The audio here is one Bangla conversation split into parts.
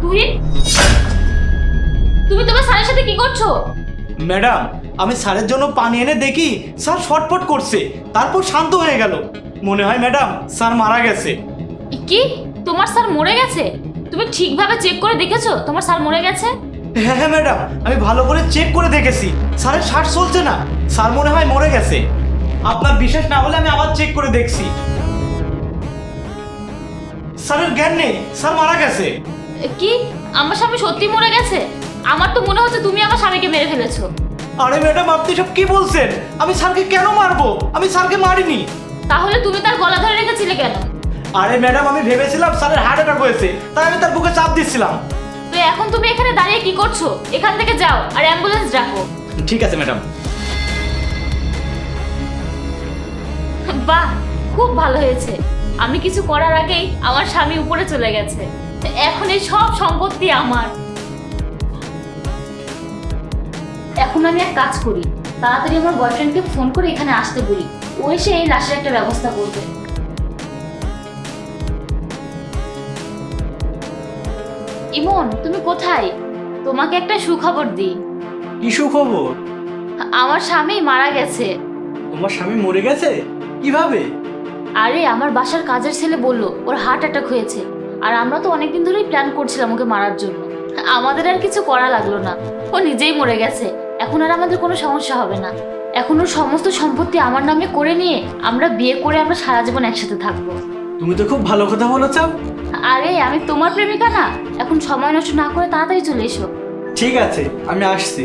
তুহিন, তুমি তোমার স্যারের সাথে কি করছো? ম্যাডাম, আমি স্যারের জন্য পানি এনে দেখি স্যার ছটফট করছে, তারপর শান্ত হয়ে গেল। মনে হয় ম্যাডাম স্যার মারা গেছে। কি, তোমার স্যার মরে গেছে? তুমি ঠিকভাবে চেক করে দেখেছো তোমার স্যার মরে গেছে? হ্যাঁ হ্যাঁ ম্যাডাম, আমি ভালো করে চেক করে দেখেছি, স্যারের শ্বাস চলছে না, স্যার মনে হয় মরে গেছে। আপনার বিশ্বাস না হলে আমি আবার চেক করে দেখছি। স্যারের জ্ঞান নেই, স্যার মারা গেছে। কি, আমার স্বামী সত্যি মরে গেছে? আমার তো মনে হচ্ছে তুমি আমার স্বামীকে মেরে ফেলেছো। আরে ম্যাডাম, আপনি সব কি বলছেন? আমি স্যারকে কেন মারবো? আমি স্যারকে মারিনি। তাহলে তুমি তার গলা ধরে রেখেছিলে কেন? আরে ম্যাডাম, আমি ভেবেছিলাম স্যারের হার্ট অ্যাটাক হয়েছে, তাই আমি তার বুকে চাপ দিচ্ছিলাম। তো এখন তুমি এখানে দাঁড়িয়ে কি করছো? এখান থেকে যাও আর অ্যাম্বুলেন্স ডাকো। ঠিক আছে ম্যাডাম। বাহ, খুব ভালো হয়েছে। আমি কিছু করার আগেই আমার স্বামী উপরে চলে গেছে। এখন এই সব সম্পত্তি আমার। এখন আমি এক কাজ করি, তাড়াতাড়ি আমার বয়ফ্রেন্ডকে ফোন করে এখানে আসতে বলি, ও এসে এই লাশের একটা ব্যবস্থা করবে। ইমন, তুমি কোথায়? তোমাকে একটা সুখবর দিই। কি সুখবর? আমার স্বামী মারা গেছে। তোমার স্বামী মরে গেছে? কিভাবে? আরে, আমার বাসার কাজের ছেলে বলল ওর হার্ট অ্যাটাক হয়েছে, আর আমরা তো অনেকদিন ধরেই প্ল্যান করছিলাম ওকে মারার জন্য। আমাদের আর কিছু করা লাগলো না, ও নিজেই মরে গেছে। এখন আর আমাদের কোনো সমস্যা হবে না। এখন ওর সমস্ত সম্পত্তি আমার নামে করে নিয়ে আমরা বিয়ে করে আমরা সারা জীবন একসাথে থাকবো। তুমি তো খুব ভালো কথা বলেছ। আরে, আমি তোমার প্রেমিকা না? এখন সময় নষ্ট না করে তাড়াতাড়ি চলে এসো। ঠিক আছে, আমি আসছি।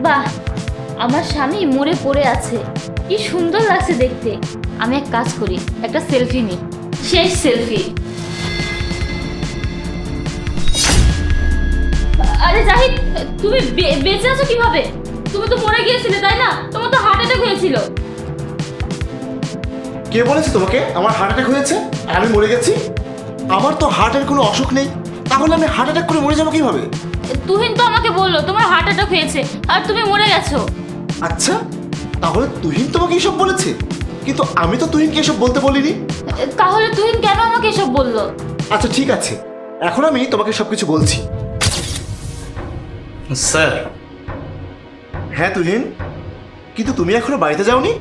বাহ, আমার স্বামী মরে পড়ে আছে, কি সুন্দর লাগছে দেখতে। আমি এক কাজ করি, একটা সেলফি নিই, শেষ সেলফি। আরে জাহিদ, তুমি বেঁচে আছো কিভাবে? তুমি তো মরে গিয়েছিলে তাই না? তোমার তো হার্ট অ্যাটাক হয়েছিল। কে বলেছে তোমাকে আমার হার্ট অ্যাটাক হয়েছে আর আমি মরে গেছি? আমার তো হার্টের কোনো অসুখ নেই, তাহলে আমি হার্ট অ্যাটাক করে মরে যাবো কিভাবে? তুহিন তো আমাকে বললো তোমার হার্ট অ্যাটাক হয়েছে আর তুমি মরে গেছো। আচ্ছা, তাহলে তুহিন তোমাকে এসব বলেছে? কিন্তু আমি তো তুহিনকে এসব বলতে বলিনি। তাহলে তুহিন কেন আমাকে এসব বললো? আচ্ছা ঠিক আছে, এখন আমি তোমাকে সবকিছু বলছি। স্যার। হ্যাঁ তুহিন, কিন্তু তুমি এখনো বাড়িতে যাওনি?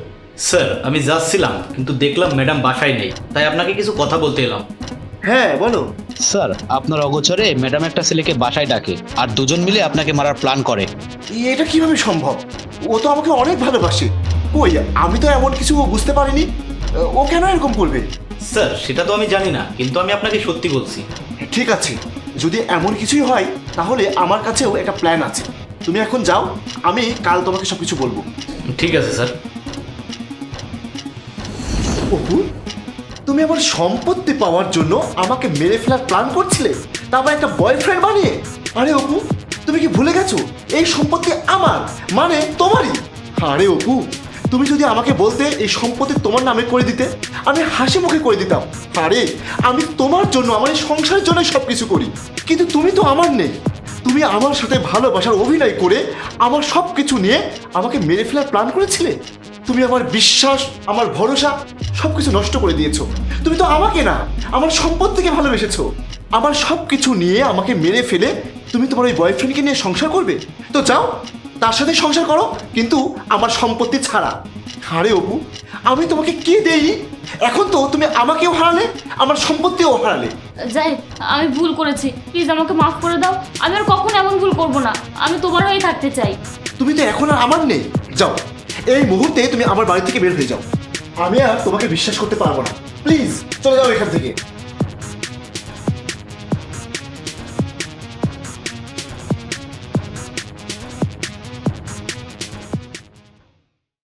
স্যার, আমি যাচ্ছিলাম কিন্তু দেখলাম ম্যাডাম বাসায় নেই, তাই আপনাকে কিছু কথা বলতে এলাম। হ্যাঁ বলো। স্যার, আপনার অগোচরে ম্যাডাম একটা ছেলেকে বাসায় ডাকে আর দুজন মিলে আপনাকে মারার প্ল্যান করে। এটা কিভাবে সম্ভব? ও তো আমাকে অনেক ভালোবাসে। কই, আমি তো এমন কিছু বুঝতে পারিনি। ও কেন এরকম করবে? স্যার, সেটা তো আমি জানি না, কিন্তু আমি আপনাকে সত্যি বলছি। ঠিক আছে, যদি এমন কিছুই হয় তাহলে আমার কাছেও একটা প্ল্যান আছে। তুমি এখন যাও, আমি কাল তোমাকে সবকিছু বলবো। ঠিক আছে স্যার। অপু, তুমি আমার সম্পত্তি পাওয়ার জন্য আমাকে মেরে ফেলার প্ল্যান করছিলে, তারপর একটা বয়ফ্রেন্ড বানিয়ে। আরে অপু, তুমি কি ভুলে গেছো এই সম্পত্তি আমার, মানে তোমারই? আরে অপু, তুমি যদি আমাকে বলতে এই সম্পত্তি তোমার নামে করে দিতে, আমি হাসি মুখে করে দিতাম। আরে আমি তোমার জন্য, আমার এই সংসারের জন্য সব কিছু করি, কিন্তু তুমি তো আমার নেই। তুমি আমার সাথে ভালোবাসার অভিনয় করে আমার সব কিছু নিয়ে আমাকে মেরে ফেলার প্ল্যান করেছিলে। তুমি আমার বিশ্বাস, আমার ভরসা সব কিছু নষ্ট করে দিয়েছো। তুমি তো আমাকে না, আমার সম্পত্তিকে ভালোবেসেছো। আমার সব কিছু নিয়ে আমাকে মেরে ফেলে তুমি তোমার ওই বয়ফ্রেন্ডকে নিয়ে সংসার করবে। তো যাও, তার সাথে সংসার করো, কিন্তু আমার সম্পত্তি ছাড়া। আরে অপু, আমি তোমাকে কি দেই? এখন তো তুমি আমাকেও হারালে, আমার সম্পত্তিও হারালে। যাই, আমি ভুল করেছি, প্লিজ আমাকে মাফ করে দাও। আমি আর কখনো এমন ভুল করব না। আমি তোমার হয়েই থাকতে চাই। তুমি তো এখন আর আমার নেই। যাও, এই মুহূর্তে তুমি আমার বাড়ি থেকে বের হয়ে যাও। আমি আর তোমাকে বিশ্বাস করতে পারবো না। প্লিজ চলে যাও এখান থেকে।